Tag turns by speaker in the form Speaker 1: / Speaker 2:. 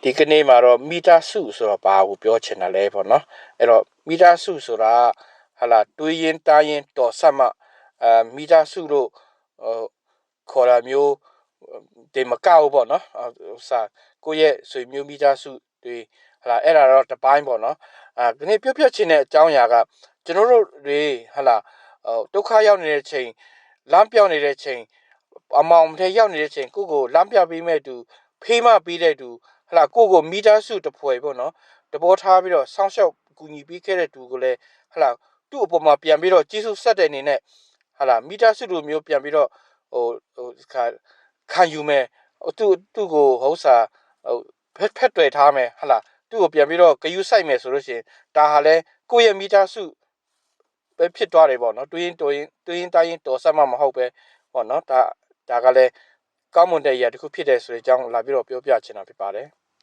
Speaker 1: ဒီကနေ့မှာတော့မီတာစုဆိုတော့ဘာကိုပြောချင်တာလဲပေါ့နော်အဲ့တော့မီတာစုဆိုတာဟာလာတွေးရင်တားရင်တော်ဆက်မှမီတာစုလို့ခေါ်တာမျိုးဒီမကောက်ပေါ့နော်စာကိုယ့်ရဲ့ဆွေမျိုးမီတာစုတွေဟာလာအဲ့ဒါတော့တပိုင်းပေါ့နော်ဒီနေ့ပြောချင်တဲ့အကြောင်းအရာကကျွန်တော်တို့တွေဟာလာဒုက္ခရောက်နေတဲ့ချိန်လမ်းပြောင်းနေတဲ့ချိန်အမောင်ထဲရောက်နေတဲ့ချိန်ကိုလမ်းပြပေးမဲ့သူဖေးမပေးတဲ့သူဟလာကိုမီတာစုတဖွဲပေါ့နော်တဘောထားပြီးတော့စောင့်ရှောက်ကူညီပေးခဲ့တဲ့သူကိုလည်းဟလာသူ့အပေါ်မှာပြန်ပြီးတော့ကျေးဇူးဆက်တဲ့အနေနဲ့ဟလာမီတာစုလိုမျိုးပြန်ပြီးတော့ခံယူမယ်သူ့ကိုဟုတ်စာဖက်တွေ့ထားမယ်ဟလာသူ့ကိုပြန်ပြီးတော့ဂယုစိုက်မယ်ဆိုလို့ရှိရင်ဒါဟာလဲကိုယ့်ရဲ့မီတာစုပဲဖြစ်သွားတယ်ပေါ့နော်တွေးရင်တိုင်းရင်တော်ဆက်မှမဟုတ်ပဲပေါ့နော်ဒါကလည်းကောင်းမွန်တဲ့အရာတစ်ခုဖြစ်တယ်ဆိုတဲ့အကြောင်းလာပြီးတော့ပြောပြချင်တာဖြစ်ပါတယ်